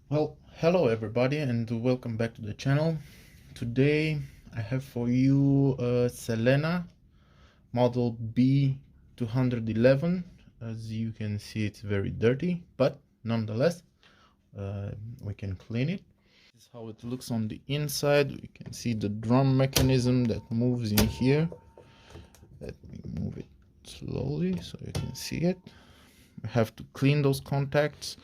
Well, hello everybody and welcome back to the channel. Today I have for you a Selena model B211. As you can see, it's very dirty, but nonetheless uh, we can clean it. This is how it looks on the inside. We can see the drum mechanism that moves in here. Let me move it slowly so you can see it. We have to clean those contacts.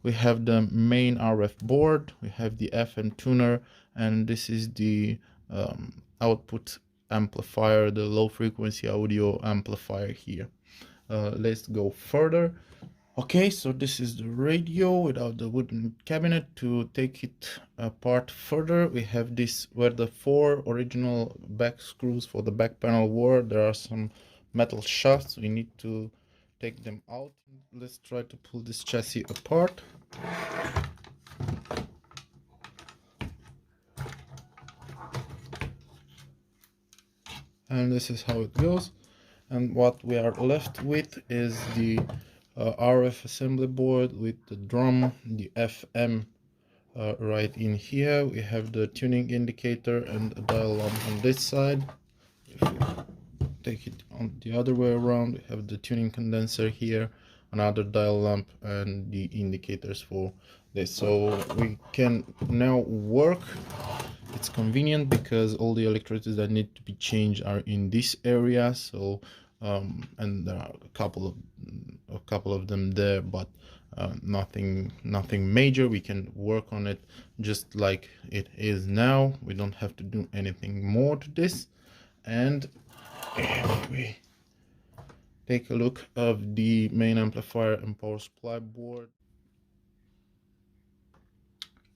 We have the main RF board, we have the FM tuner, and this is the output amplifier, the low frequency audio amplifier here. Let's go further. Okay, so this is the radio without the wooden cabinet. To take it apart further, we have this where the four original back screws for the back panel were. There are some metal shafts. We need to take them out. Let's try to pull this chassis apart. And this is how it goes. And what we are left with is the RF assembly board with the drum, the FM right in here. We have the tuning indicator and a dial lamp on this side. If we take it on the other way around, we have the tuning condenser here, another dial lamp, and the indicators for this. So we can now work. It's convenient because all the electrodes that need to be changed are in this area. So and there are a couple of them there, but nothing major. We can work on it just like it is now. We don't have to do anything more to this. And if we take a look of the main amplifier and power supply board.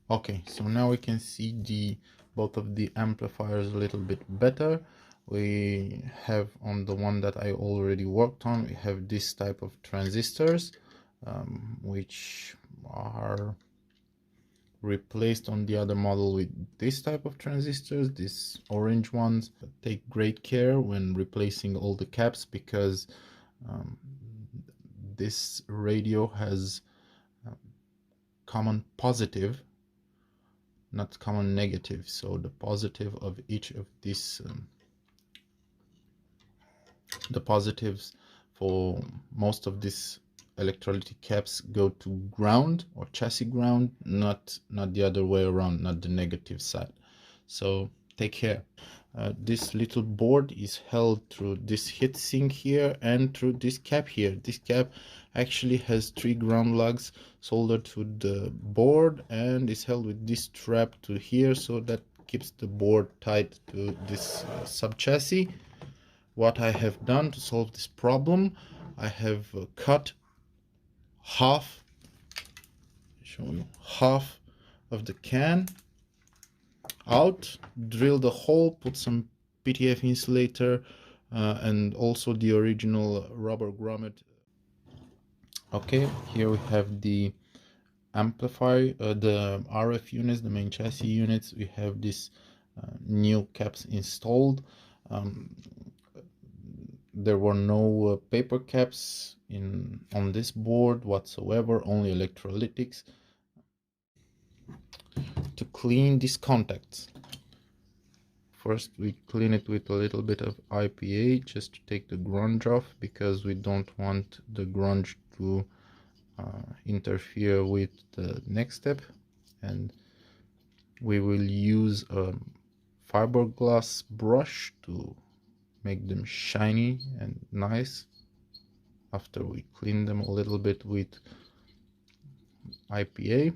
Okay, so now we can see both of the amplifiers a little bit better. We have on the one that I already worked on, we have this type of transistors, which are replaced on the other model with this type of transistors, these orange ones. Take great care when replacing all the caps because this radio has common positive, not common negative. So the positive of each of these the positives for most of these electrolytic caps go to ground or chassis ground, not the other way around, not the negative side. So take care. This little board is held through this heatsink here and through this cap here. This cap actually has 3 ground lugs soldered to the board and is held with this strap to here, so that keeps the board tight to this sub chassis. What I have done to solve this problem, I have cut half of the can out, drilled a hole, put some PTF insulator and also the original rubber grommet. Okay, here we have the amplifier, the RF units, the main chassis units. We have these new caps installed. There were no paper caps on this board whatsoever, only electrolytics. To clean these contacts, first we clean it with a little bit of IPA just to take the grunge off, because we don't want the grunge to interfere with the next step. And we will use a fiberglass brush to make them shiny and nice after we clean them a little bit with IPA.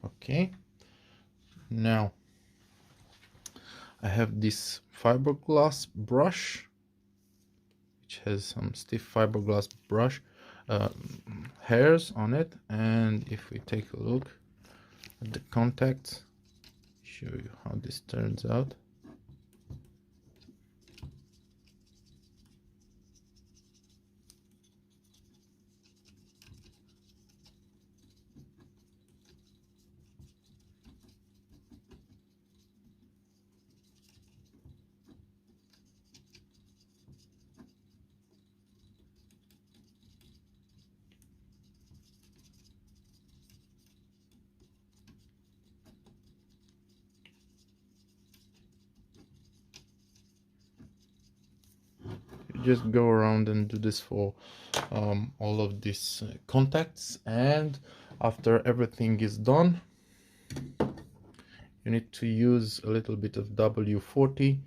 Okay, now I have this fiberglass brush, which has some stiff fiberglass brush hairs on it, and if we take a look at the contacts, show you how this turns out. just go around and do this for all of these contacts, and after everything is done, you need to use a little bit of WD-40.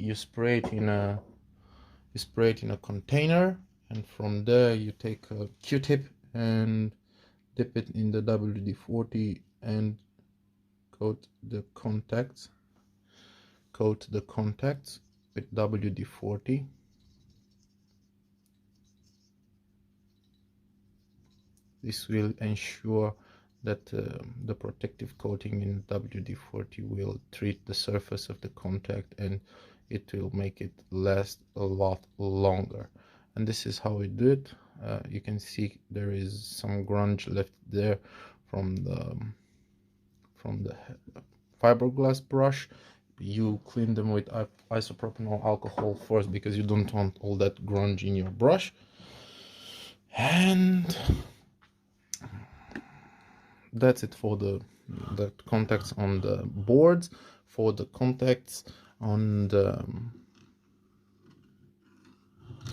You spray it in a container, and from there you take a Q-tip and dip it in the WD-40 and coat the contacts with WD-40. This will ensure that the protective coating in WD-40 will treat the surface of the contact, and it will make it last a lot longer. And this is how we do it. You can see there is some grunge left there from the fiberglass brush. You clean them with isopropanol alcohol first, because you don't want all that grunge in your brush. And that's it for the contacts on the boards. For the contacts on the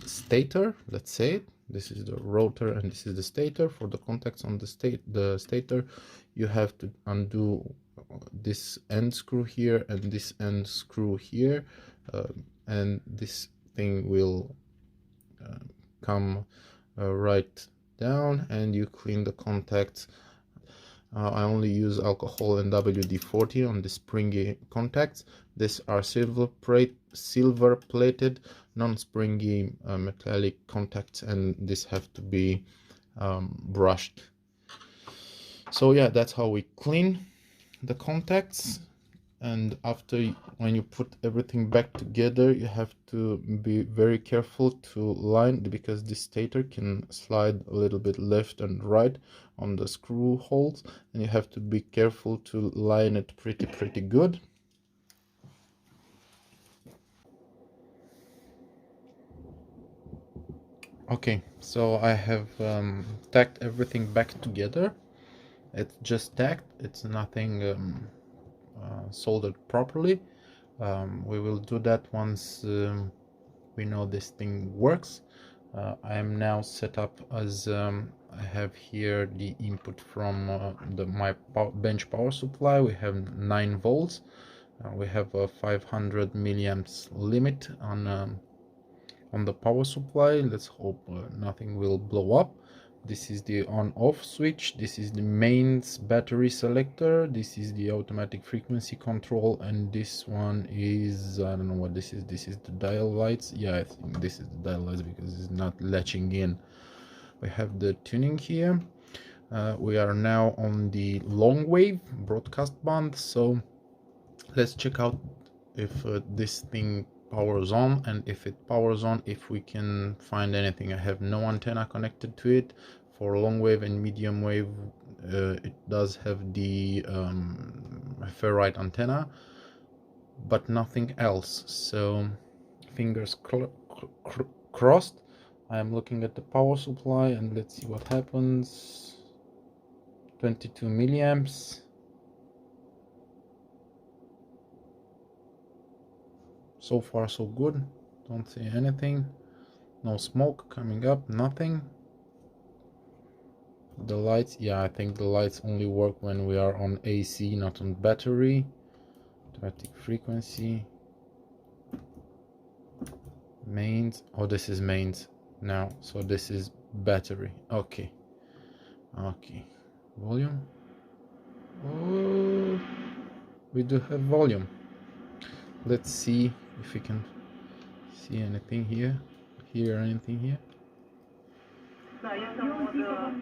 stator, let's say this is the rotor and this is the stator. For the contacts on the stator, you have to undo this end screw here and this end screw here, and this thing will come right down, and you clean the contacts. I only use alcohol and WD-40 on the springy contacts. These are silver plated, non-springy metallic contacts, and these have to be brushed. So yeah, that's how we clean the contacts. And after, when you put everything back together, you have to be very careful to line, because this stator can slide a little bit left and right on the screw holes, and you have to be careful to line it pretty good. Okay, so I have tacked everything back together. It's just tacked, it's nothing soldered properly. We will do that once we know this thing works. I am now set up as I have here the input from my bench power supply. We have 9 volts. We have a 500 milliamps limit on the power supply. Let's hope nothing will blow up. This is the on-off switch. This is the mains battery selector. This is the automatic frequency control, and this one is, I don't know what this is. This is the dial lights. Yeah, I think this is the dial lights because it's not latching in. We have the tuning here. We are now on the long wave broadcast band, so let's check out if this thing powers on, and if it powers on, if we can find anything. I have no antenna connected to it. For long wave and medium wave, it does have the ferrite antenna, but nothing else. So fingers crossed. I am looking at the power supply, and let's see what happens. 22 milliamps. So far so good. Don't see anything. No smoke coming up, nothing. The lights, yeah, I think the lights only work when we are on AC, not on battery. Automatic frequency. Mains. Oh, this is mains now, so this is battery. Okay. Volume. Oh, we do have volume. Let's see if we can see anything here, hear anything here.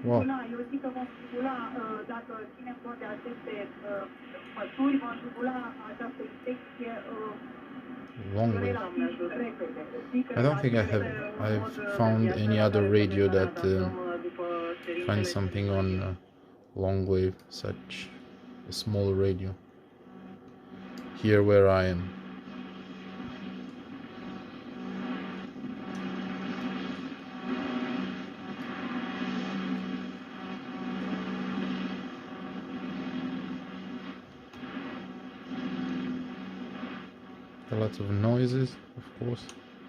Wow. Long wave. I don't think I've found any other radio that finds something on long wave, such a small radio. Here where I am. Lots of noises, of course,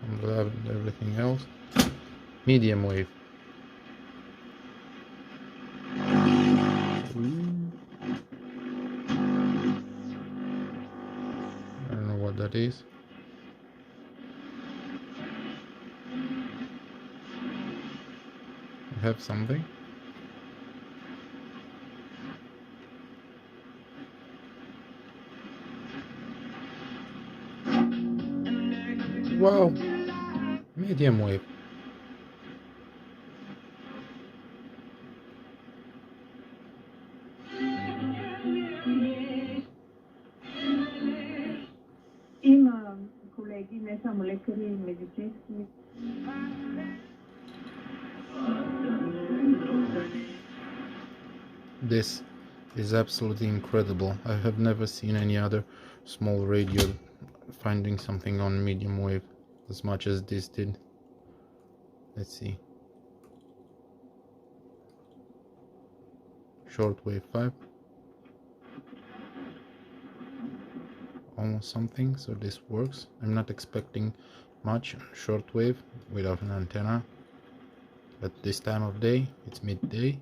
and everything else. Medium wave. I don't know what that is. I have something. Wow, medium wave. This is absolutely incredible. I have never seen any other small radio finding something on medium wave as much as this did. Let's see. Shortwave 5. Almost something, so this works. I'm not expecting much on shortwave without an antenna. At this time of day, it's midday.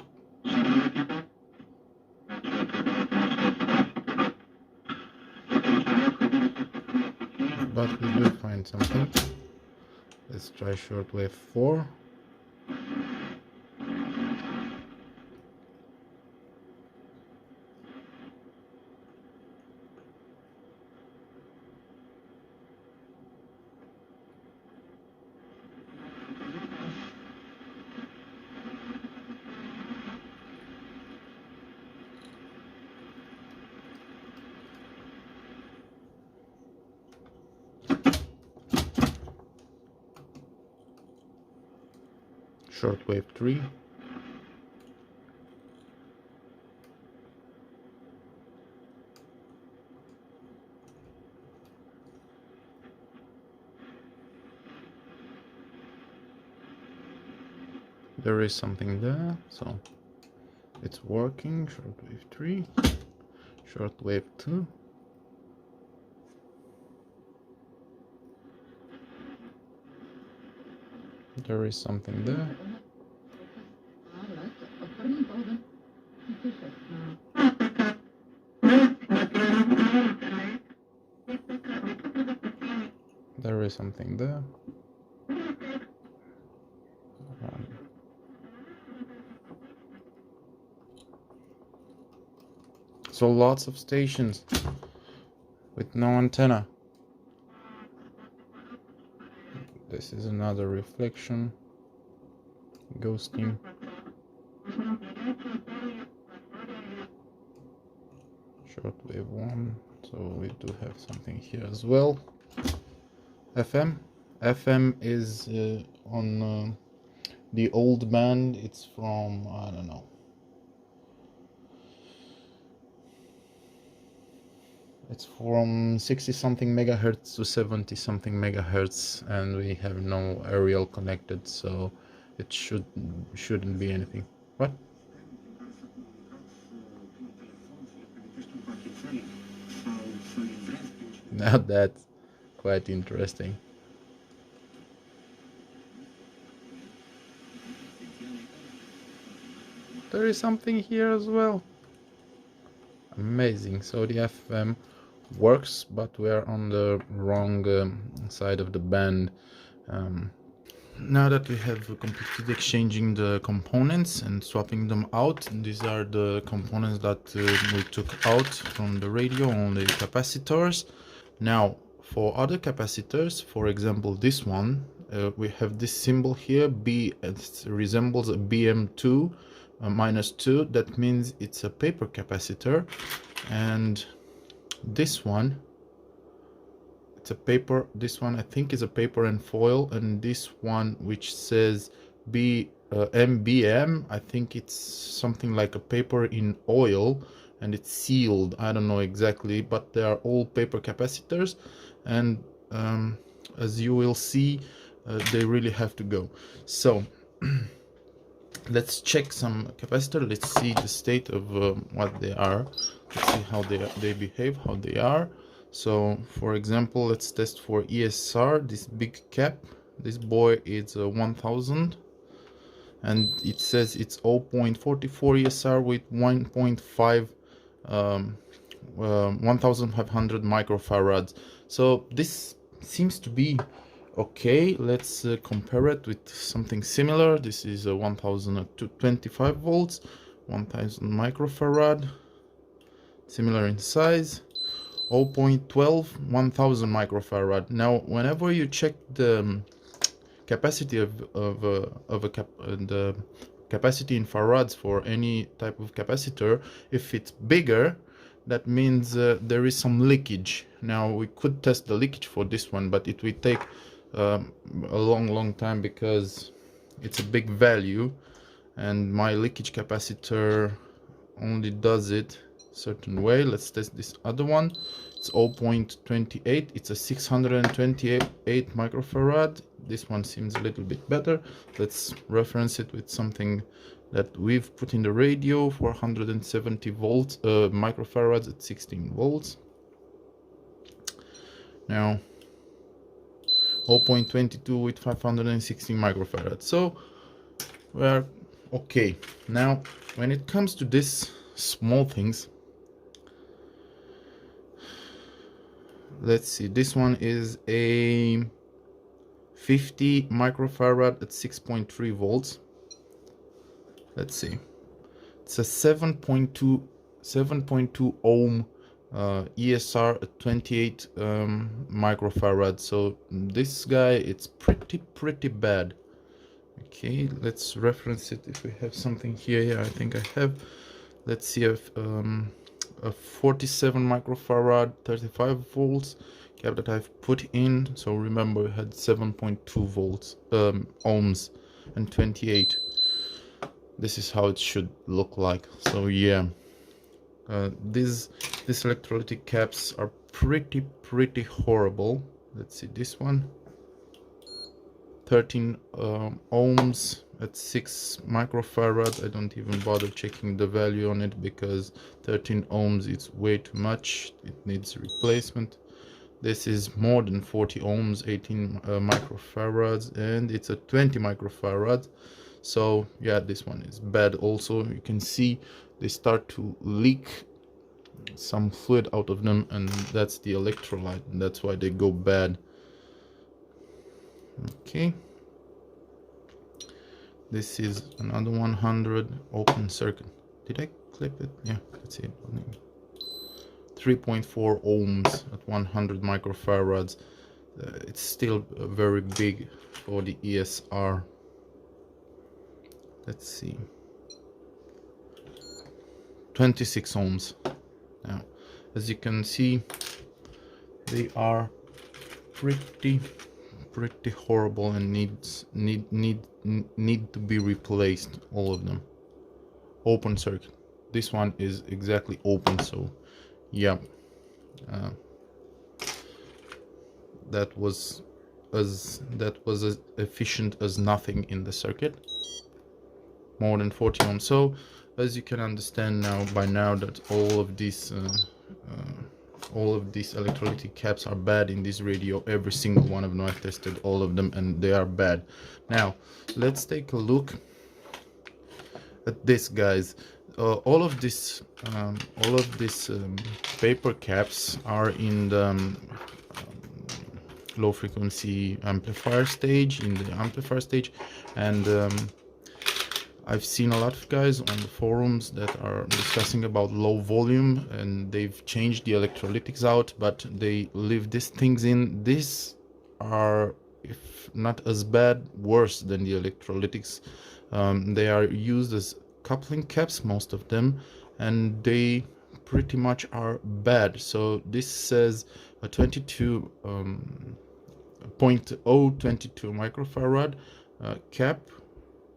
But we do find something. Let's try shortwave 4. Shortwave 3. There is something there, so it's working. Shortwave 3, shortwave 2. There is something there. There is something there. So lots of stations with no antenna. This is another reflection, ghosting. Shortwave 1, so we do have something here as well. FM is on the old band. It's from, I don't know, it's from 60 something megahertz to 70 something megahertz, and we have no aerial connected, so it shouldn't be anything. What? Now that's quite interesting. There is something here as well. Amazing. So the FM works, but we are on the wrong side of the band. Now that we have completed exchanging the components and swapping them out, these are the components that we took out from the radio, only capacitors. Now for other capacitors, for example this one, we have this symbol here, B. It resembles a BM2 -2. That means it's a paper capacitor. And this one, it's a paper. This one I think is a paper and foil, and this one which says MBM, I think it's something like a paper in oil, and it's sealed. I don't know exactly, but they are all paper capacitors, and as you will see, they really have to go. So let's check some capacitor. Let's see the state of what they are. Let's see how they behave, how they are. So for example, let's test for ESR, this big cap. This boy is 1000, and it says it's 0.44 ESR with 1.5 1500 microfarads. So this seems to be okay. Let's compare it with something similar. This is 1025 volts, 1000 microfarad, similar in size, 0.12, 1000 microfarad. Now whenever you check the capacity the capacity in farads for any type of capacitor, if it's bigger, that means there is some leakage. Now we could test the leakage for this one, but it will take a long time because it's a big value, and my leakage capacitor only does it a certain way. Let's test this other one. It's 0.28. It's a 628 microfarad. This one seems a little bit better. Let's reference it with something that we've put in the radio, 470 volts microfarads at 16 volts. Now 0.22 with 516 microfarads. So we're okay. Now when it comes to this small things, let's see, this one is a 50 microfarad at 6.3 volts. Let's see, it's a 7.2 ohm ESR at 28 microfarad. So this guy, it's pretty bad. Okay, let's reference it if we have something here. Yeah, I think I have. Let's see if a 47 microfarad 35 volts cap that I've put in. So remember, we had 7.2 volts ohms and 28. This is how it should look like. So yeah, these electrolytic caps are pretty horrible. Let's see this one, 13 ohms at 6 microfarad. I don't even bother checking the value on it because 13 ohms is way too much. It needs replacement. This is more than 40 ohms, 18 microfarads, and it's a 20 microfarad. So yeah, this one is bad also. You can see they start to leak some fluid out of them, and that's the electrolyte, and that's why they go bad. Okay, this is another 100 open circuit. Did I clip it? Yeah, that's it. 3.4 ohms at 100 microfarads. It's still very big for the ESR. Let's see, 26 ohms. Now, as you can see, they are pretty horrible and need to be replaced, all of them. Open circuit. This one is exactly open, so yeah, that was as efficient as nothing in the circuit. More than 40 ohms. So as you can understand now by now that all of these electrolytic caps are bad in this radio. Every single one of them, I've tested all of them and they are bad. Now let's take a look at this, guys. All of these paper caps are in the low frequency amplifier stage, and I've seen a lot of guys on the forums that are discussing about low volume, and they've changed the electrolytics out, but they leave these things in. These are, if not as bad, worse than the electrolytics. They are used as coupling caps, most of them, and they pretty much are bad. So this says a 0.022 microfarad cap.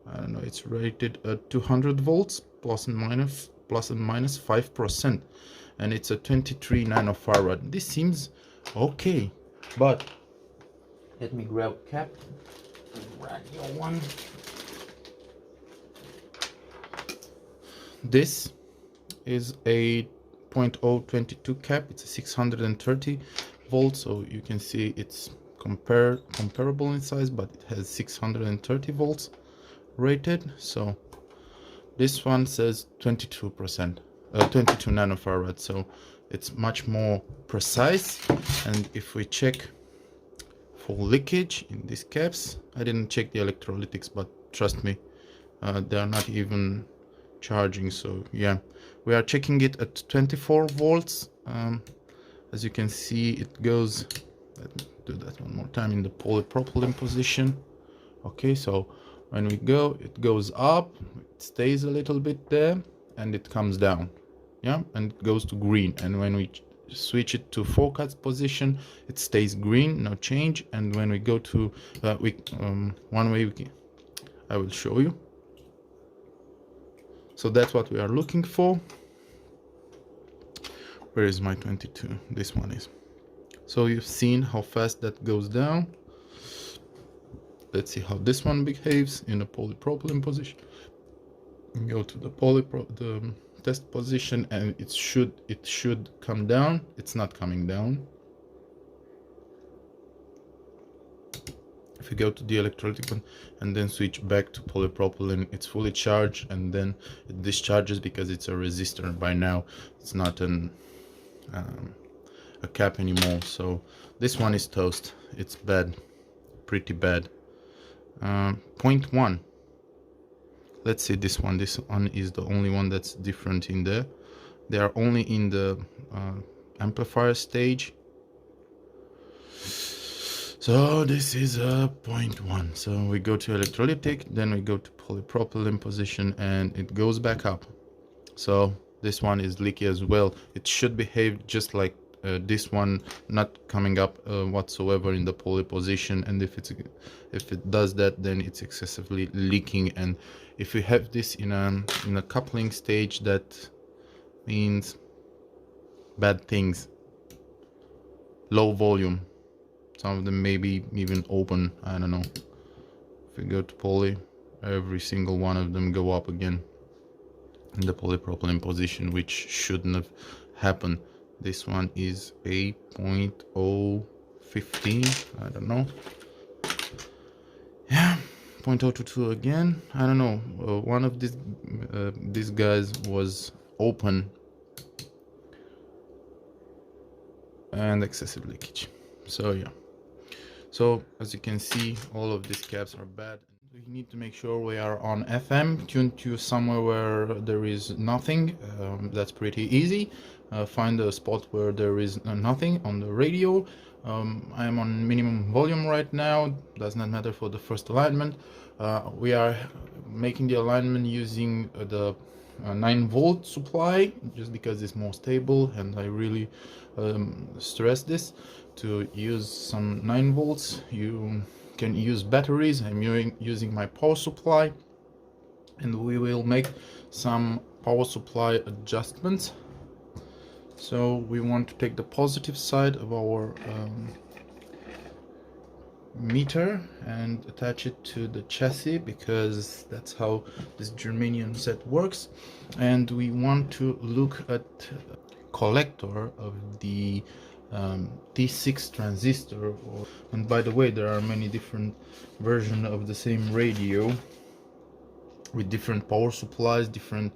I don't know, it's rated at 200 volts plus and minus 5%, and it's a 23 nanofarad. This seems okay, but let me grab cap, radio one. This is a 0.022 cap. It's a 630 volts, so you can see it's comparable in size, but it has 630 volts rated. So this one says 22%, 22 nanofarad, so it's much more precise. And if we check for leakage in these caps, I didn't check the electrolytics, but trust me, they are not even charging. So yeah, we are checking it at 24 volts. As you can see, it goes, let me do that one more time, in the polypropylene position. Okay, so when we go, it goes up, it stays a little bit there, and it comes down. Yeah, and it goes to green. And when we switch it to forecast position, it stays green, no change. And when we go to one way, I will show you. So that's what we are looking for. Where is my 22? This one is. So you've seen how fast that goes down. Let's see how this one behaves in a polypropylene position. Go to the test position, and it should come down. It's not coming down. If you go to the electrolytic one and then switch back to polypropylene, it's fully charged, and then it discharges because it's a resistor by now. It's not a cap anymore. So this one is toast. It's bad, pretty bad. 0.1. Let's see this one. This one is the only one that's different in there. They are only in the amplifier stage. So this is a 0.1. So we go to electrolytic, then we go to polypropylene position, and it goes back up. So this one is leaky as well. It should behave just like this one, not coming up whatsoever in the poly position. And if it does that, then it's excessively leaking. And if we have this in a coupling stage, that means bad things. Low volume. Some of them maybe even open. I don't know. If we go to poly, every single one of them go up again in the polypropylene position, which shouldn't have happened. This one is a 0.015. I don't know. Yeah, 0.022 again. I don't know. One of these guys was open and excessive leakage. So yeah. So as you can see, all of these caps are bad. We need to make sure we are on FM, tuned to somewhere where there is nothing. That's pretty easy. Find a spot where there is nothing on the radio. I am on minimum volume right now. Does not matter for the first alignment. We are making the alignment using the 9-volt supply, just because it's more stable, and I really stress this to use some 9 volts. You can use batteries. I'm using my power supply, and we will make some power supply adjustments. So we want to take the positive side of our meter and attach it to the chassis, because that's how this germanium set works. And we want to look at collector of the T6 transistor. And by the way, there are many different versions of the same radio with different power supplies, different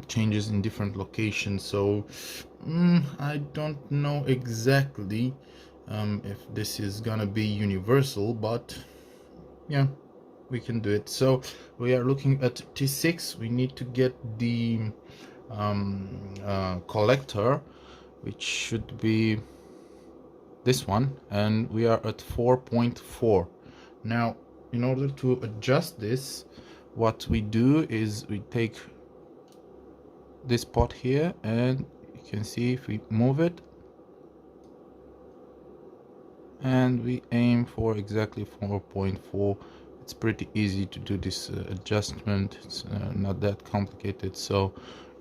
changes in different locations. So I don't know exactly if this is gonna be universal, but yeah, we can do it. So we are looking at T6. We need to get the collector, which should be this one, and we are at 4.4. Now, in order to adjust this, what we do is we take this pot here, and you can see if we move it, and we aim for exactly 4.4. It's pretty easy to do this adjustment. It's not that complicated. So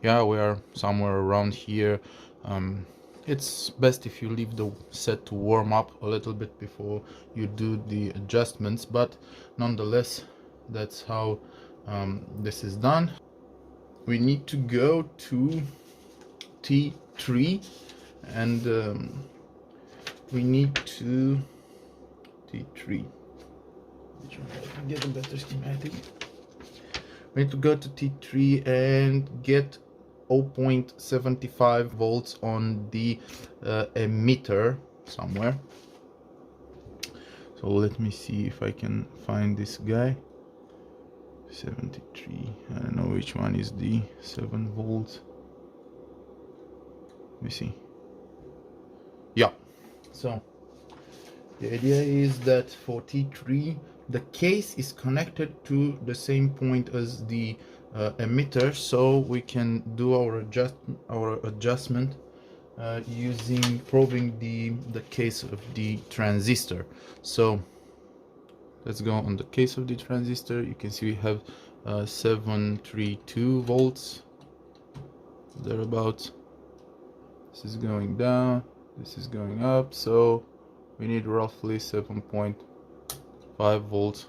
yeah, we are somewhere around here. It's best if you leave the set to warm up a little bit before you do the adjustments, but nonetheless, that's how this is done. We need to go to T T3, and we need to T3. Get a better schematic. We need to go to T3 and get 0.75 volts on the emitter somewhere. So let me see if I can find this guy. 73. I don't know which one is the 7 volts. Let me see. Yeah. So the idea is that for T3, the case is connected to the same point as the emitter, so we can do our adjustment using probing the case of the transistor. So let's go on the case of the transistor. You can see we have 732 volts thereabouts. This is going down, this is going up, so we need roughly 7.5 volts,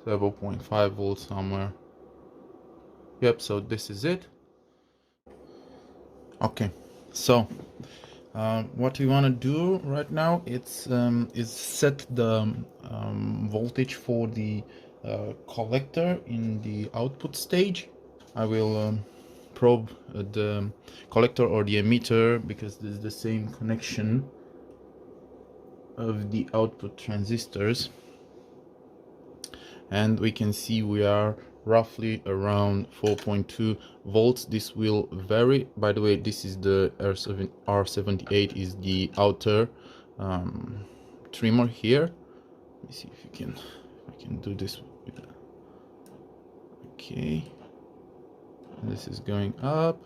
7.5 volts somewhere. Yep, so this is it. Okay, so what we want to do right now is set the voltage for the collector in the output stage. I will probe the collector or the emitter because this is the same connection of the output transistors, and we can see we are roughly around 4.2 volts. This will vary. By the way, this is the R78 is the outer trimmer here. Let me see if I can do this. Okay, and this is going up,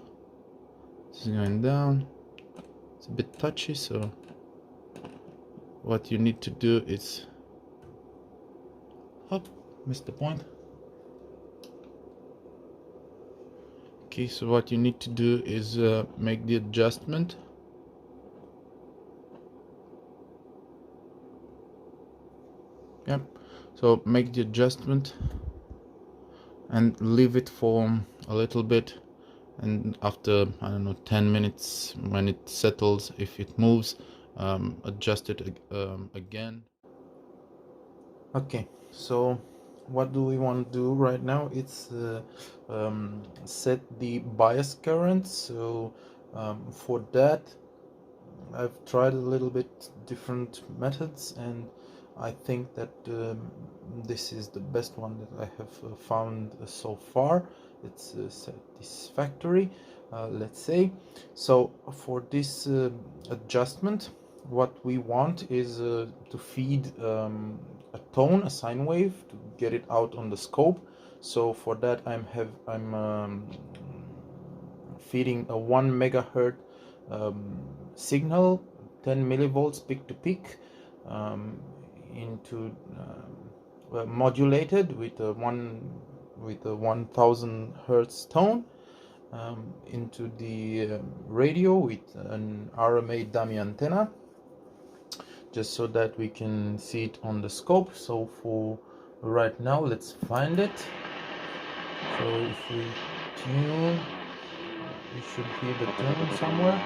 this is going down. It's a bit touchy, so what you need to do is, oh, missed the point. Okay, so what you need to do is make the adjustment. Yep, so make the adjustment and leave it for a little bit, and after, I don't know, 10 minutes, when it settles, if it moves, adjust it again. Okay, so what do we want to do right now? It's set the bias current. So for that I've tried a little bit different methods, and I think that this is the best one that I have found so far. It's satisfactory, let's say. So for this adjustment, what we want is to feed a tone, a sine wave, to get it out on the scope. So for that I'm feeding a 1 megahertz signal, 10 millivolts peak to peak, into modulated with a 1000 hertz tone, into the radio with an RMA dummy antenna, just so that we can see it on the scope. So for right now, let's find it. So if we tune, we should hear the tone somewhere.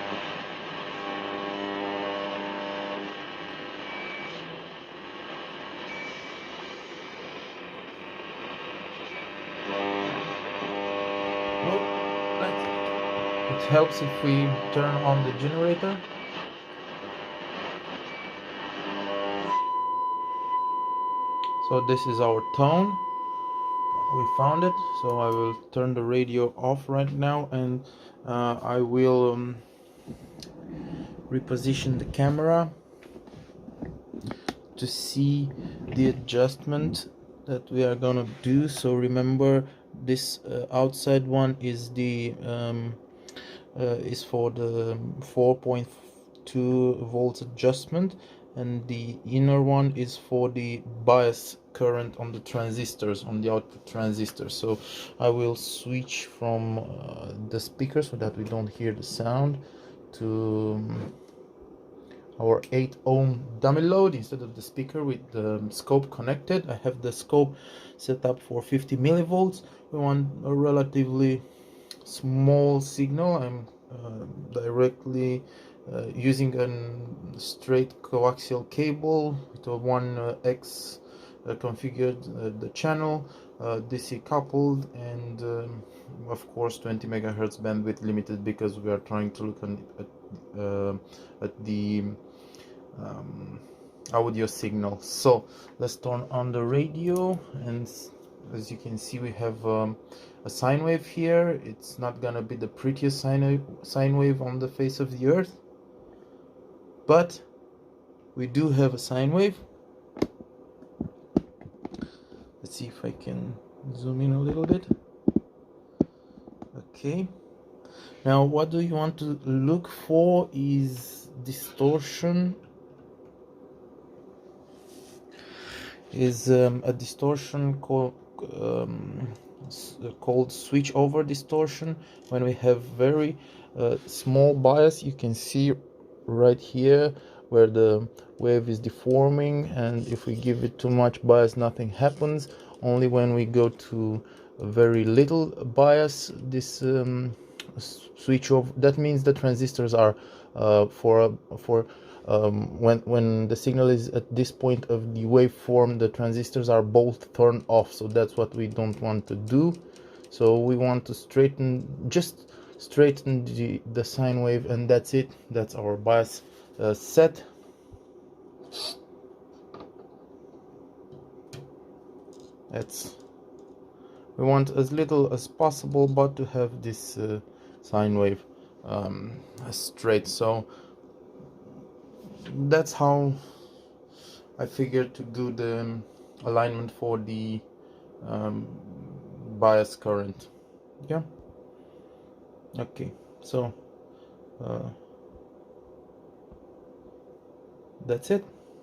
It helps if we turn on the generator. So this is our tone. We found it. So I will turn the radio off right now, and I will reposition the camera to see the adjustment that we are gonna do. So remember, this outside one is the is for the 4.2 volts adjustment, and the inner one is for the bias current on the transistors, on the output transistors. So I will switch from the speaker so that we don't hear the sound to our 8 ohm dummy load instead of the speaker with the scope connected. I have the scope set up for 50 millivolts. We want a relatively small signal. I'm directly using a straight coaxial cable with a 1x configured the channel, DC coupled, and of course 20 megahertz bandwidth limited, because we are trying to look at the audio signal. So let's turn on the radio, and as you can see, we have a sine wave here. It's not gonna be the prettiest sine wave on the face of the earth, but we do have a sine wave. Let's see if I can zoom in a little bit. Okay, now what do you want to look for is distortion. A distortion called switch over distortion. When we have very small bias, you can see right here where the wave is deforming, and if we give it too much bias, nothing happens. Only when we go to a very little bias, this switch over, that means the transistors are when the signal is at this point of the waveform, the transistors are both turned off. So that's what we don't want to do. So we want to just straighten the sine wave, and that's it. That's our bias set. We want as little as possible, but to have this sine wave straight. So that's how I figured to do the alignment for the bias current. Yeah. Okay. So that's it.